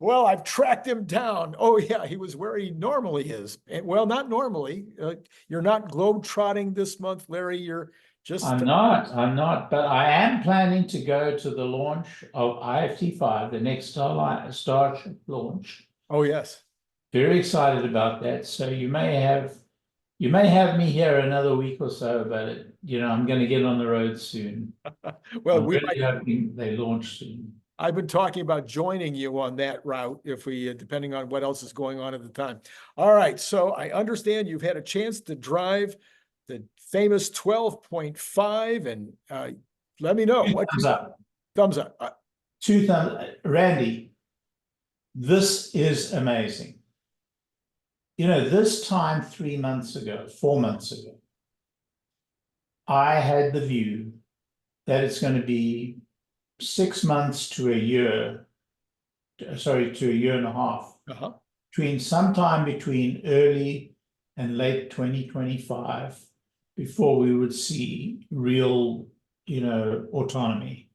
Well, I've tracked him down. Oh yeah, he was where he normally is. Well, not normally. You're not globe-trotting this month, Larry. You're just. I'm not, but I am planning to go to the launch of IFT5, the next Starship launch. Oh yes. Very excited about that. So you may have me here another week or so, but I'm going to get on the road soon. Well, I'm really hoping they launch soon. I've been talking about joining you on that route if we, depending on what else is going on at the time. All right. So I understand you've had a chance to drive the famous 12.5 and let me know what Thumbs up. Thumbs up. Randy, this is amazing. This time 3 months ago, 4 months ago, I had the view that it's going to be 6 months to a year, sorry, to a year and a half, sometime between early and late 2025 before we would see real, autonomy.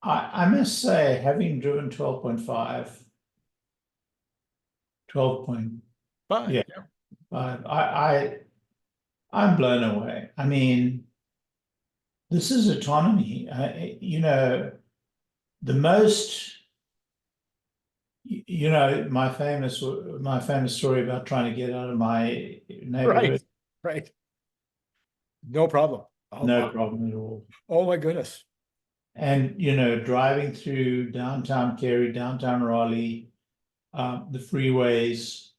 I must say, having driven 12.5, 12.5, yeah, I'm blown away. I mean, this is autonomy. The most, my famous story about trying to get out of my neighborhood. Right. No problem. No problem at all. Oh my goodness. And, driving through downtown Cary, downtown Raleigh, the freeways,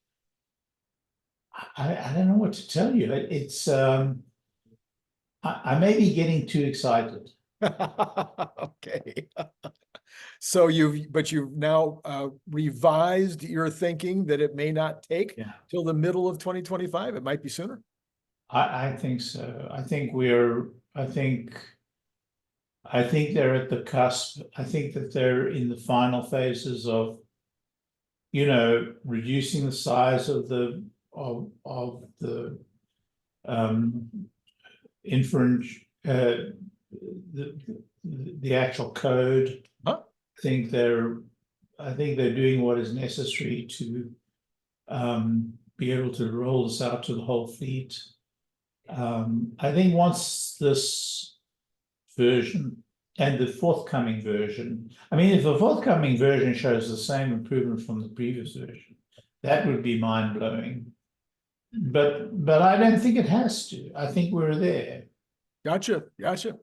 I don't know what to tell you. It's, I may be getting too excited. Okay. So you've now revised your thinking that it may not take till the middle of 2025. It might be sooner. I think so. I think they're at the cusp. I think that they're in the final phases of, reducing the size of the inference, the actual code. I think they're doing what is necessary to be able to roll this out to the whole fleet. I think once this version and the forthcoming version, I mean, if the forthcoming version shows the same improvement from the previous version, that would be mind-blowing. But I don't think it has to. I think we're there. Gotcha.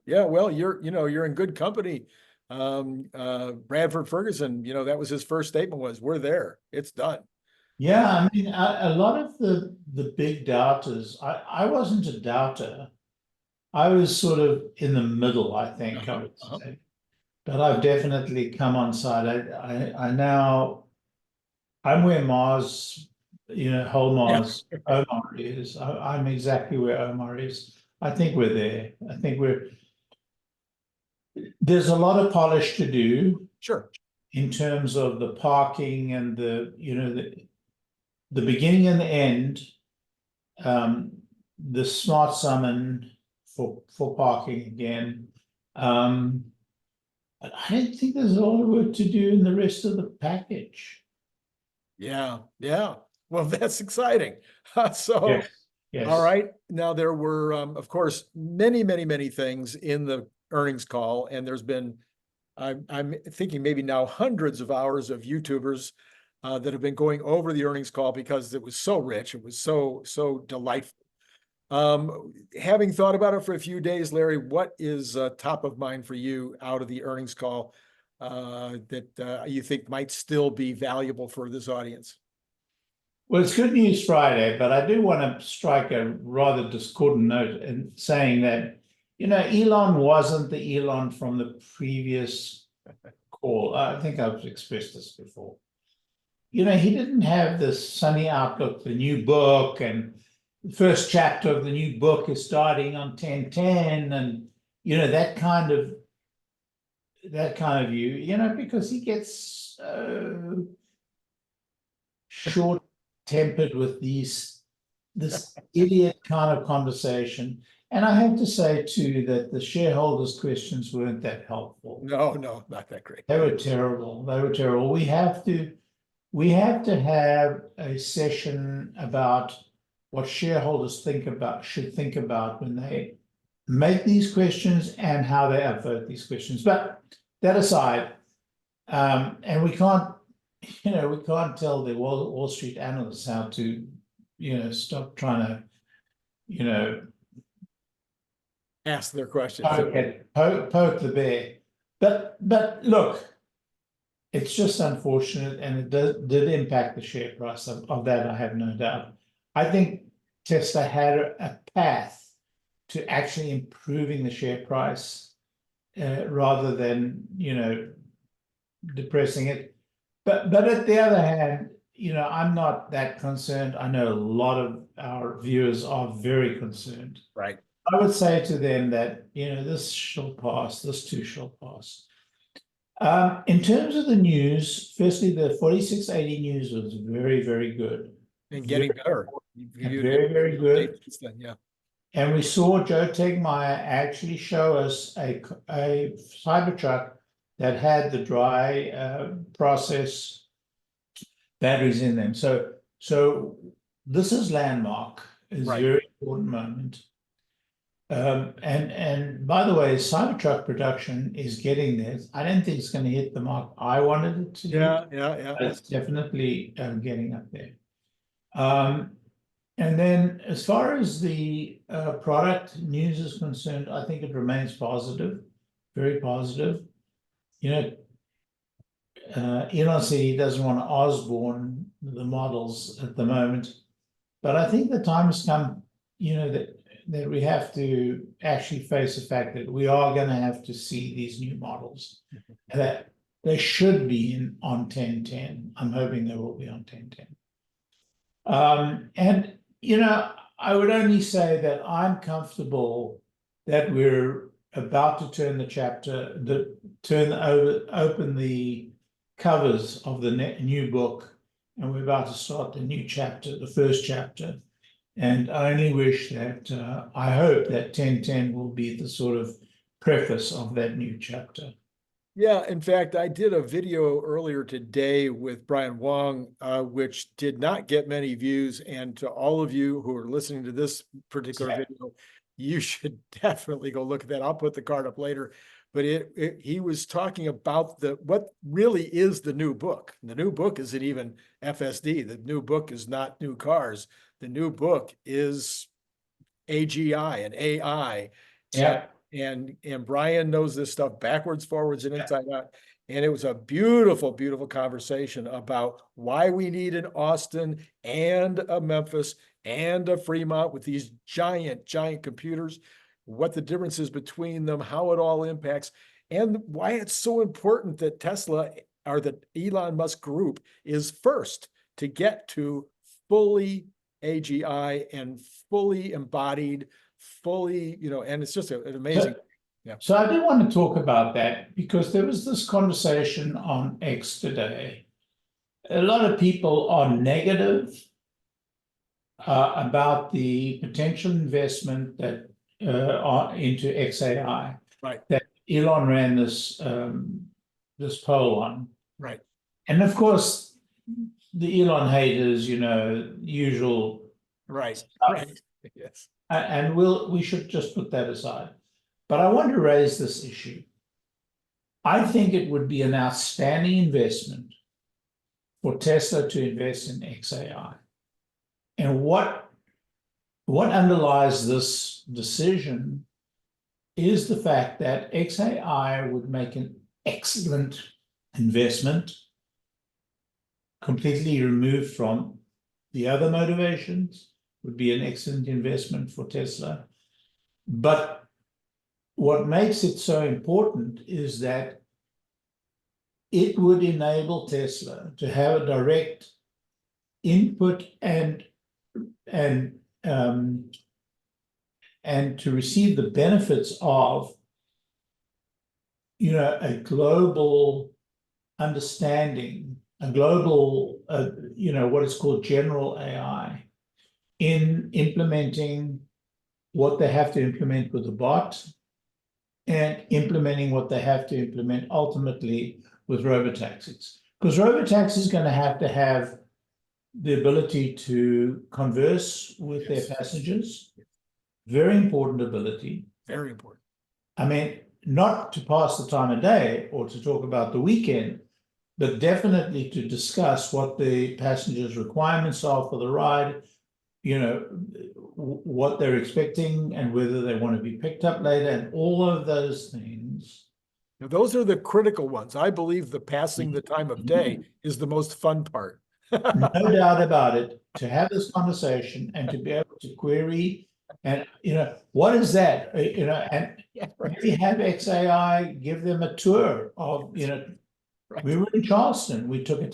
Yeah, well, you're in good company. Bradford Ferguson, that was his first statement was, we're there. It's done. Yeah, I mean, a lot of the big doubters, I wasn't a doubter. I was sort of in the middle, I think, I would say. But I've definitely come on side. I'm where Mars, whole Mars, Omar is. I'm exactly where Omar is. I think we're there. I think there's a lot of polish to do. Sure. In terms of the parking and the beginning and the end, the smart summon for parking again. But I don't think there's a lot of work to do in the rest of the package. Yeah. Well, that's exciting. So, yes. All right. Now there were, of course, many things in the earnings call, and there's been, I'm thinking maybe now hundreds of hours of YouTubers that have been going over the earnings call because it was so rich. It was so delightful. Having thought about it for a few days, Larry, what is top of mind for you out of the earnings call that you think might still be valuable for this audience? Well, it's Good News Friday, but I do want to strike a rather discordant note in saying that, Elon wasn't the Elon from the previous call. I think I've expressed this before. He didn't have this sunny outlook, the new book, and the first chapter of the new book is starting on 10/10, and that kind of view, because he gets short-tempered with this idiot kind of conversation. And I have to say too, that the shareholders' questions weren't that helpful. No, not that great. They were terrible. They were terrible. We have to have a session about what shareholders should think about when they make these questions and how they upvote these questions. But that aside, and we can't tell the Wall Street analysts how to, stop trying to, Ask their questions. poke the bear. But look, it's just unfortunate, and it did impact the share price. Of that, I have no doubt. I think Tesla had a path to actually improving the share price rather than, depressing it. But at the other hand, I'm not that concerned. I know a lot of our viewers are very concerned. Right. I would say to them that, this shall pass, this too shall pass. In terms of the news, firstly, the 4680 news was very, very good. And getting better. Very, very good. Yeah. And we saw J.Teig Meier actually show us a Cybertruck that had the dry process batteries in them. So this is landmark. It's a very important moment. And by the way, Cybertruck production is getting there. I don't think it's going to hit the mark I wanted it to. Yeah. But it's definitely getting up there. And then as far as the product news is concerned, I think it remains positive, very positive. Elon said he doesn't want to Osborne the models at the moment, but I think the time has come, that we have to actually face the fact that we are going to have to see these new models, and that they should be on 1010. I'm hoping they will be on 1010. And I would only say that I'm comfortable that we're about to turn the chapter, open the covers of the new book, and we're about to start the new chapter, the first chapter. And I only wish that, I hope that 1010 will be the sort of preface of that new chapter. Yeah, in fact, I did a video earlier today with Brian Wang, which did not get many views. And to all of you who are listening to this particular video, you should definitely go look at that. I'll put the card up later. But he was talking about what really is the new book. The new book isn't even FSD. The new book is not new cars. The new book is AGI and AI. Yeah. And Brian knows this stuff backwards, forwards, and inside out. And it was a beautiful, beautiful conversation about why we need an Austin and a Memphis and a Fremont with these giant, giant computers, what the difference is between them, how it all impacts, and why it's so important that Tesla or the Elon Musk group is first to get to fully AGI and fully embodied, fully, and it's just an amazing. Yeah. So I do want to talk about that because there was this conversation on X today. A lot of people are negative about the potential investment that into XAI. Right. That Elon ran this poll on. Right. And of course, the Elon haters, usual. Right. Stuff. Right. Yes. And we should just put that aside. But I want to raise this issue. I think it would be an outstanding investment for Tesla to invest in XAI. And what underlies this decision is the fact that XAI would make an excellent investment, completely removed from the other motivations, would be an excellent investment for Tesla. But what makes it so important is that it would enable Tesla to have a direct input and to receive the benefits of, a global understanding, a global, what is called general AI in implementing what they have to implement with the bot and implementing what they have to implement ultimately with robotaxis. Because robotaxi is going to have the ability to converse with their passengers. Very important ability. Very important. I mean, not to pass the time of day or to talk about the weekend, but definitely to discuss what the passengers' requirements are for the ride, you know, what they're expecting and whether they want to be picked up later and all of those things. Now, those are the critical ones. I believe the passing the time of day is the most fun part. No doubt about it, to have this conversation and to be able to query and, you know, what is that? You know, and maybe have XAI give them a tour of, you know, we were in Charleston, we took a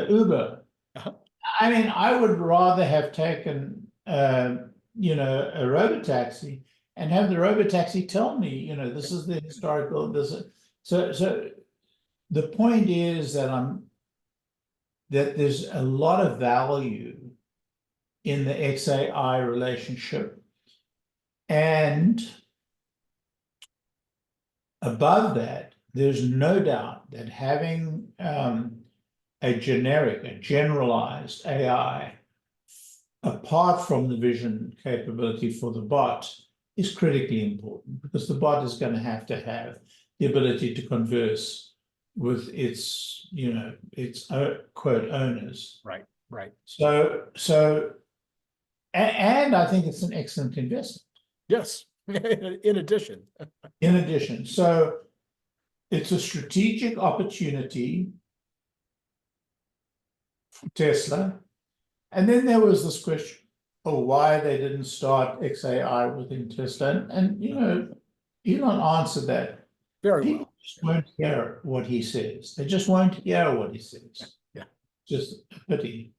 Uber. I mean, I would rather have taken, you know, a robotaxi and have the robotaxi tell me, you know, this is the historical, so the point is that there's a lot of value in the XAI relationship, and above that, there's no doubt that having a generalized AI, apart from the vision capability for the bot, is critically important, because the bot is going to have the ability to converse with its, you know, its quote owners. Right. So, and I think it's an excellent investment. Yes, in addition. In addition, so it's a strategic opportunity for Tesla. And then there was this question, why they didn't start XAI within Tesla. And you know, Elon answered that. Very People well. just won't hear what he says. They just won't hear what he says. Yeah. Just a pity.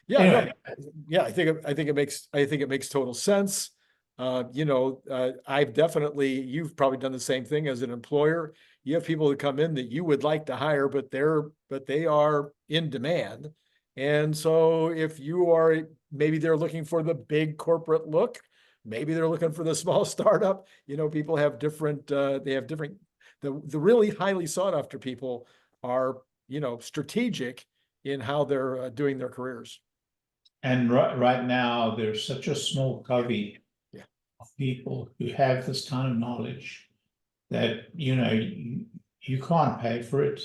Yeah, Anyway. no, yeah, I think it makes total sense. You know, you've probably done the same thing as an employer. You have people that come in that you would like to hire, but they are in demand. And so if you are, maybe they're looking for the big corporate look, maybe they're looking for the small startup. You know, people have different, the really highly sought after people are, you know, strategic in how they're doing their careers. And right now, there's such a small covey of people who have this kind of knowledge that, you know, you can't pay for it.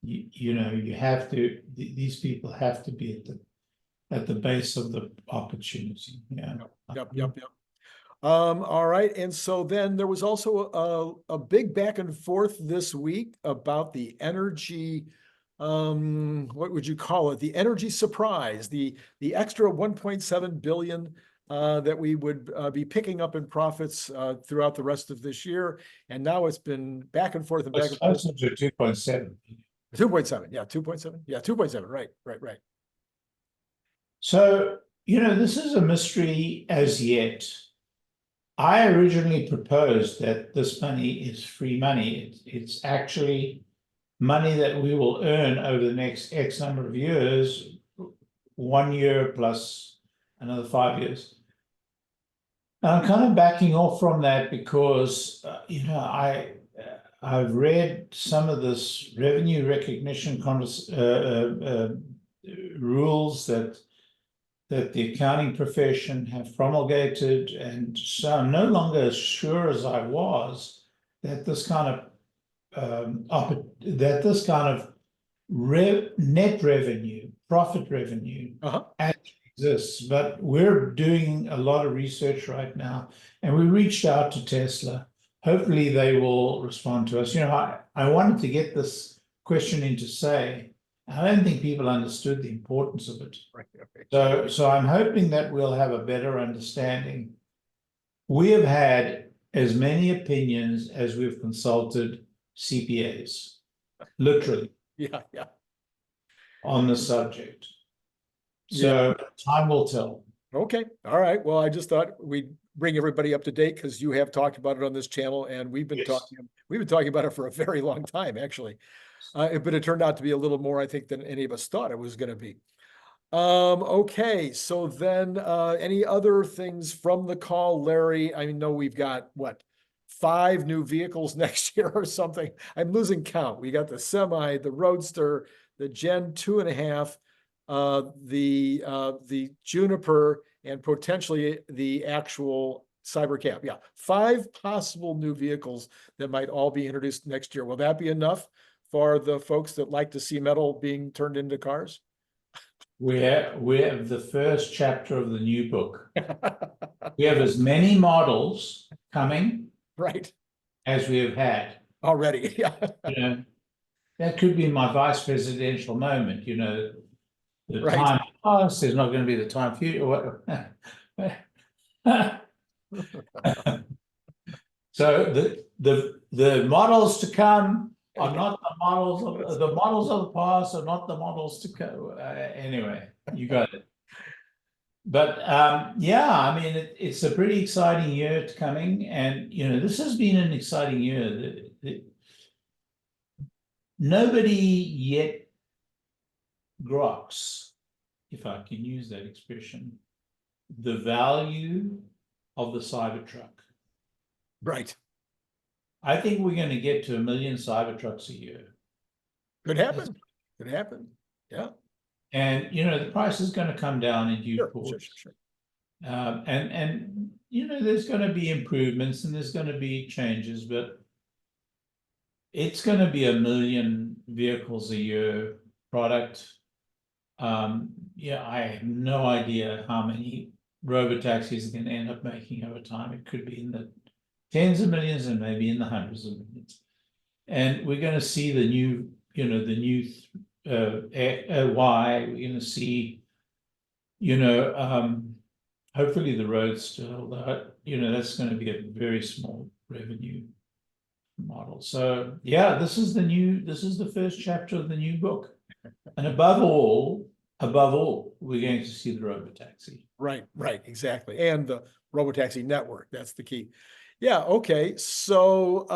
You know, you have to, these people have to be at the base of the opportunity. Yeah. Yep. All right. And so then there was also a big back and forth this week about the energy, what would you call it? The energy surprise, the extra 1.7 billion that we would be picking up in profits throughout the rest of this year. And now it's been back and forth and back and forth. Closer to 2.7. 2.7, yeah, 2.7. Yeah, 2.7, right. So, you know, this is a mystery as yet. I originally proposed that this money is free money. It's actually money that we will earn over the next X number of years, 1 year plus another 5 years. And I'm kind of backing off from that because, you know, I've read some of this revenue recognition rules that the accounting profession have promulgated, and so I'm no longer as sure as I was that this kind of net revenue, profit revenue, actually exists. But we're doing a lot of research right now, and we reached out to Tesla. Hopefully they will respond to us. You know, I wanted to get this question into say. I don't think people understood the importance of it. Right. So I'm hoping that we'll have a better understanding. We have had as many opinions as we've consulted CPAs, literally. Yeah. On the subject. So time will tell. Okay. All right. Well, I just thought we'd bring everybody up to date because you have talked about it on this channel, and we've been talking about it for a very long time, actually. But it turned out to be a little more, I think, than any of us thought it was going to be. Okay, so then any other things from the call, Larry? I know we've got what, 5 new vehicles next year or something. I'm losing count. We got the Semi, the Roadster, the Gen 2.5, the Juniper, and potentially the actual Cybercab. Yeah, 5 possible new vehicles that might all be introduced next year. Will that be enough for the folks that like to see metal being turned into cars? We have the first chapter of the new book. We have as many models coming Right, as we have had. already, yeah. You know, that could be my vice presidential moment, you know. The Right. time past is not going to be the time future. So the models to come are not the models of the past are not the models to come. Anyway, you got it. But yeah, I mean, it's a pretty exciting year coming, and you know, this has been an exciting year. Nobody yet groks, if I can use that expression, the value of the Cybertruck. Right. I think we're going to get to 1 million Cybertrucks a year. Could happen. Could happen. Yeah. And you know, the price is going to come down in due course. Sure. And you know, there's going to be improvements and there's going to be changes, but it's going to be 1 million vehicles a year product. Yeah, I have no idea how many robotaxis are going to end up making over time. It could be in the tens of millions and maybe in the hundreds of millions. And we're going to see the new, you know, the new Y. We're going to see, you know, hopefully the Roadster, although, you know, that's going to be a very small revenue model. So yeah, this is the first chapter of the new book. And above all, we're going to see the Robotaxi. Right, exactly. And the Robotaxi network, that's the key. Yeah, okay. So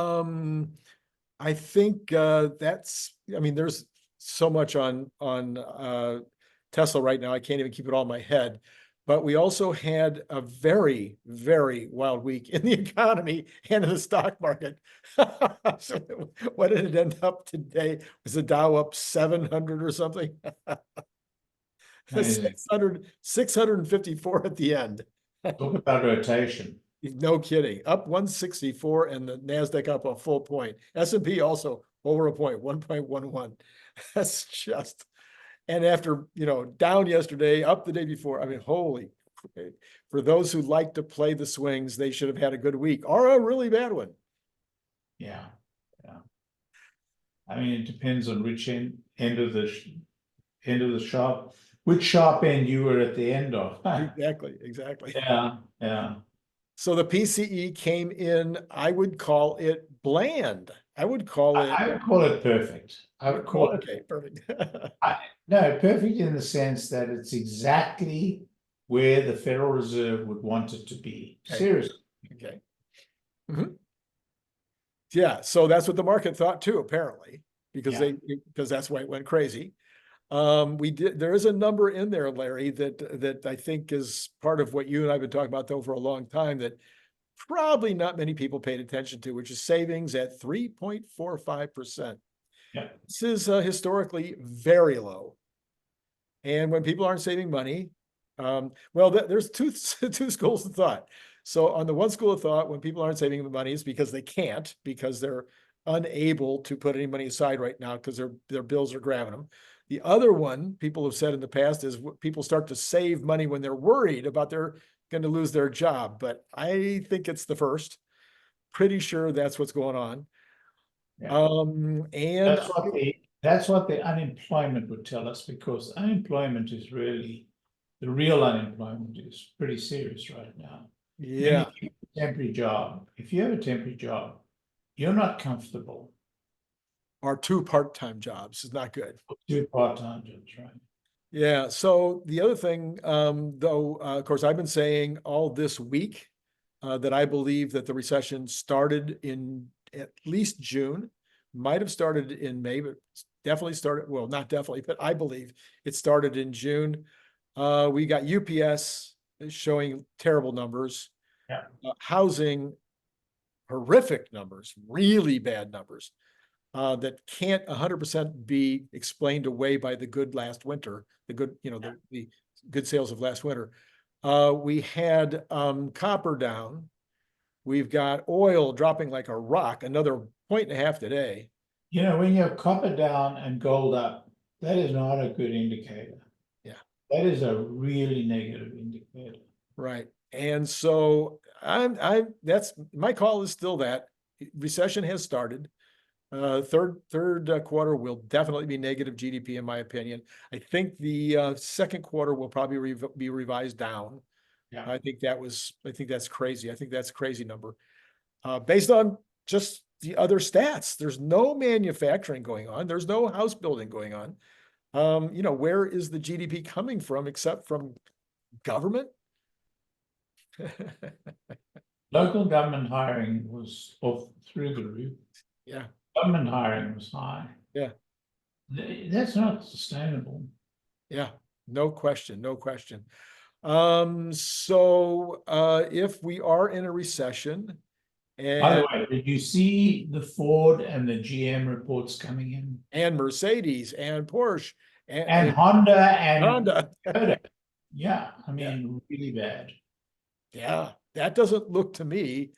I think that's, I mean, there's so much on Tesla right now, I can't even keep it all in my head. But we also had a very, very wild week in the economy and in the stock market. So what did it end up today? Was the Dow up 700 or something? 654 at the end. Talk about rotation. No kidding. Up 164 and the NASDAQ up a full point. S&P also over a point, 1.11. That's just, and after, you know, down yesterday, up the day before. I mean, holy, for those who like to play the swings, they should have had a good week or a really bad one. Yeah. I mean, it depends on which end of the sharp, which sharp end you were at the end of. Exactly. Yeah. So the PCE came in, I would call it bland. I would call it perfect. I would call it okay, perfect. No, perfect in the sense that it's exactly where the Federal Reserve would want it to be. Okay. Seriously. Okay. Yeah, so that's what the market thought too, apparently, because because that's why it went crazy. There is a number in there, Larry, that I think is part of what you and I've been talking about though for a long time that probably not many people paid attention to, which is savings at 3.45%. Yeah. This is historically very low. And when people aren't saving money, well, there's two schools of thought. So on the one school of thought, when people aren't saving the money, it's because they can't, because they're unable to put any money aside right now because their bills are grabbing them. The other one, people have said in the past, is people start to save money when they're worried about they're going to lose their job. But I think it's the first. Pretty sure that's what's going on. Yeah. And that's what the unemployment would tell us, because unemployment is really, the real unemployment is pretty serious right now. Yeah. Temporary job. If you have a temporary job, you're not comfortable. Or 2 part-time jobs is not good. 2 part-time jobs, right? Yeah. So the other thing, though, of course, I've been saying all this week that I believe that the recession started in at least June, might have started in May, but definitely started, well, not definitely, but I believe it started in June. We got UPS showing terrible numbers. Yeah. Housing, horrific numbers, really bad numbers. That can't 100% be explained away by the good last winter, the good, the good sales of last winter. We had copper down. We've got oil dropping like a rock, another 1.5 today. When you have copper down and gold up, that is not a good indicator. Yeah. That is a really negative indicator. Right. And so that's my call is still that recession has started. Third quarter will definitely be negative GDP in my opinion. I think the second quarter will probably be revised down. Yeah. I think that's crazy. I think that's a crazy number. Based on just the other stats, there's no manufacturing going on. There's no house building going on. Where is the GDP coming from except from government? Local government hiring was off through the roof. Yeah. Government hiring was high. Yeah. That's not sustainable. Yeah, no question, no question. So if we are in a recession, and by the way, did you see the Ford and the GM reports coming in? And Mercedes and Porsche and Honda and Honda. Toyota. Yeah, I mean, really bad. Yeah, that doesn't look to me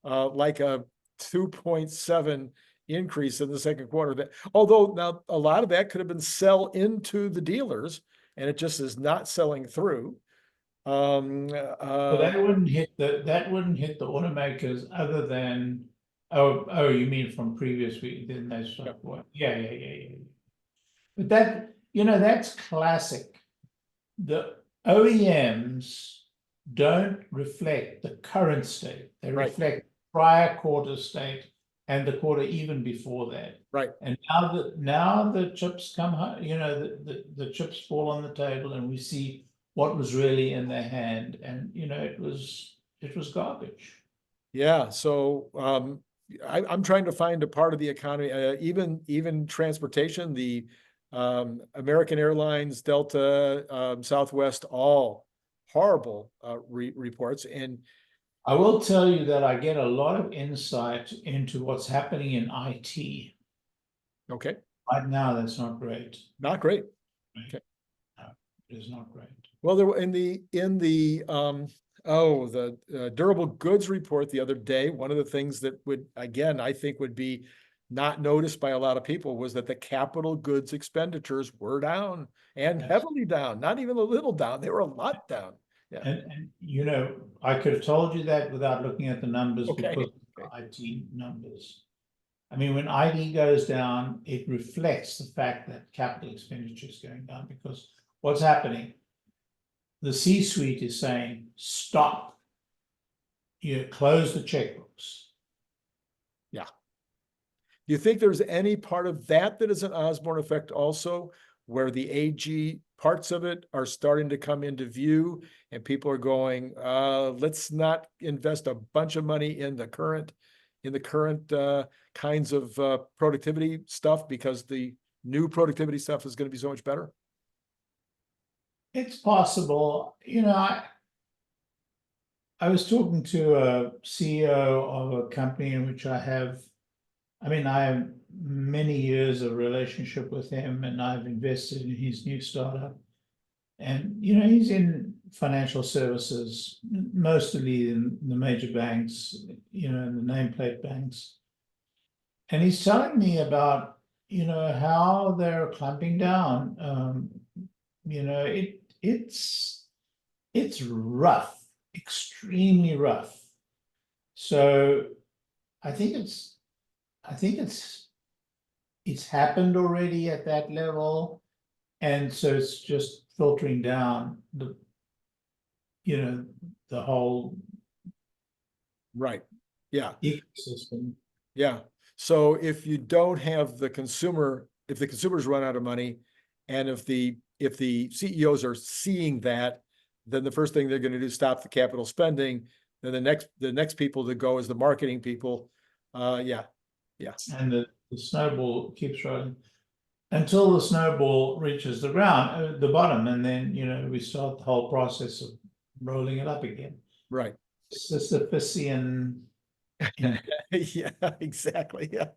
like a 2.7 increase in the second quarter. That, although now a lot of that could have been sell into the dealers, and it just is not selling through. But that wouldn't hit the automakers other than you mean from previous week? Then that's like what? Yeah. But that that's classic. The OEMs don't reflect the current state; they reflect prior quarter state and the quarter even before that. Right. And now the chips come, the chips fall on the table, and we see what was really in their hand, and it was garbage. Yeah. So I'm trying to find a part of the economy, even transportation, the American Airlines, Delta, Southwest, all horrible reports. And I will tell you that I get a lot of insight into what's happening in IT. Okay. Right now, that's not great. Not great. Okay. No, it is not great. Well, there were in the durable goods report the other day, one of the things that would, again, I think would be not noticed by a lot of people was that the capital goods expenditures were down and heavily down, not even a little down. They were a lot down. Yeah. And I could have told you that without looking at the numbers because of IT numbers. I mean, when IT goes down, it reflects the fact that capital expenditure is going down because what's happening? The C-suite is saying, stop. Close the checkbooks. Yeah. Do you think there's any part of that is an Osborne effect also, where the AG parts of it are starting to come into view and people are going, let's not invest a bunch of money in the current kinds of productivity stuff because the new productivity stuff is going to be so much better? It's possible. I was talking to a CEO of a company in which I have many years of relationship with him, and I've invested in his new startup. And, he's in financial services, mostly in the major banks, in the nameplate banks. And he's telling me about, how they're clamping down. It's rough, extremely rough. So I think it's happened already at that level, and so it's just filtering down the whole ecosystem. Yeah. So if you don't have the consumer, if the consumers run out of money, and if the CEOs are seeing that, then the first thing they're going to do is stop the capital spending. Then the next people to go is the marketing people. Yeah. And the snowball keeps rolling. until the snowball reaches the ground, the bottom, and then, we start the whole process of rolling it up again. Right. Sisyphusian. Yeah, exactly. Yeah.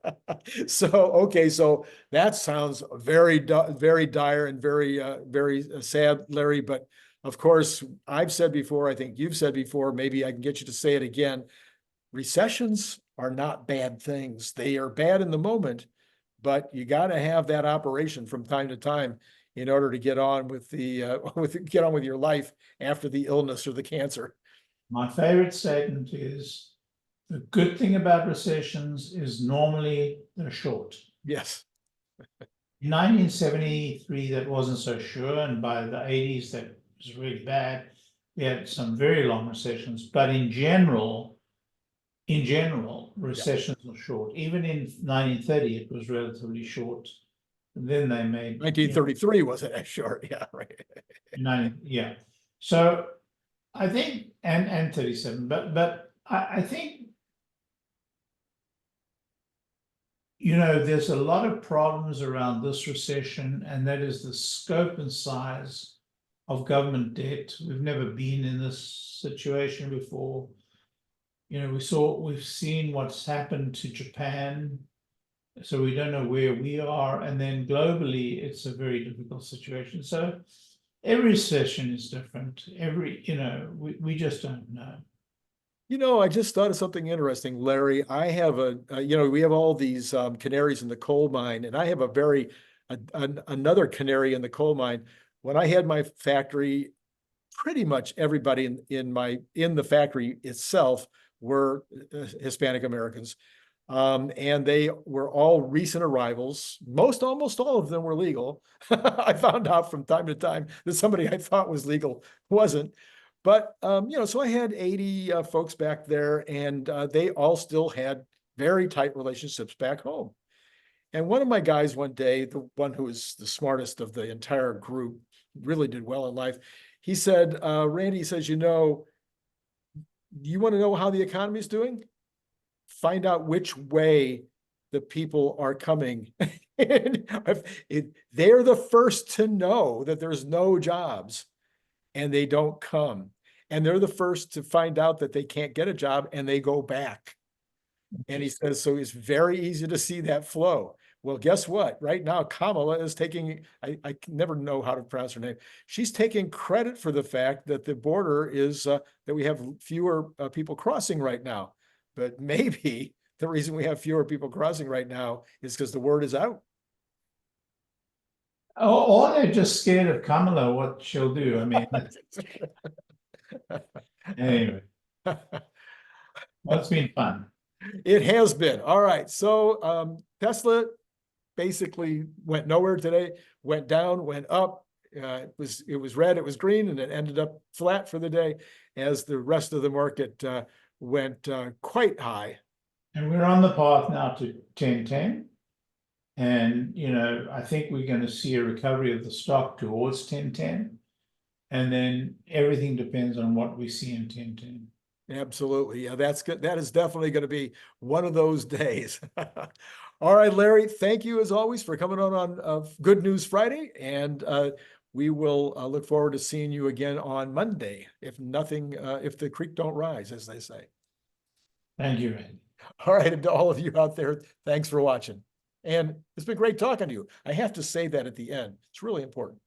So, okay, so that sounds very, very dire and very sad, Larry. But of course, I've said before, I think you've said before, maybe I can get you to say it again. Recessions are not bad things. They are bad in the moment, but you got to have that operation from time to time in order to get on with get on with your life after the illness or the cancer. My favorite statement is, the good thing about recessions is normally they're short. Yes. In 1973, that wasn't so sure, and by the 80s, that was really bad. We had some very long recessions, but in general, recessions were short. Even in 1930, it was relatively short. And then they made 1933 wasn't as short. Yeah, right. Yeah. So I think, and 37, but I think, there's a lot of problems around this recession, and that is the scope and size of government debt. We've never been in this situation before. We've seen what's happened to Japan, so we don't know where we are. And then globally, it's a very difficult situation. So every recession is different. We just don't know. I just thought of something interesting, Larry. I have we have all these canaries in the coal mine, and I have another canary in the coal mine. When I had my factory, pretty much everybody in the factory itself were Hispanic Americans, and they were all recent arrivals. Almost all of them were legal. I found out from time to time that somebody I thought was legal wasn't. But, so I had 80 folks back there, and they all still had very tight relationships back home. And one of my guys one day, the one who was the smartest of the entire group, really did well in life, he said, Randy, he says, you want to know how the economy is doing? Find out which way the people are coming. They're the first to know that there's no jobs, and they don't come. And they're the first to find out that they can't get a job, and they go back. And he says, so it's very easy to see that flow. Well, guess what? Right now, Kamala is taking, I never know how to pronounce her name. She's taking credit for the fact that the border is, that we have fewer people crossing right now. But maybe the reason we have fewer people crossing right now is because the word is out. Or they're just scared of Kamala, what she'll do. I mean, anyway, that's been fun. It has been. All right. So Tesla basically went nowhere today, went down, went up. It was red, it was green, and it ended up flat for the day as the rest of the market went quite high. And we're on the path now to 1010. And, I think we're going to see a recovery of the stock towards 1010. And then everything depends on what we see in 1010. Absolutely. Yeah, that's good. That is definitely going to be one of those days. All right, Larry, thank you as always for coming on Good News Friday. And we will look forward to seeing you again on Monday, if the creek don't rise, as they say. Thank you, Randy. All right, and to all of you out there, thanks for watching. And it's been great talking to you. I have to say that at the end. It's really important.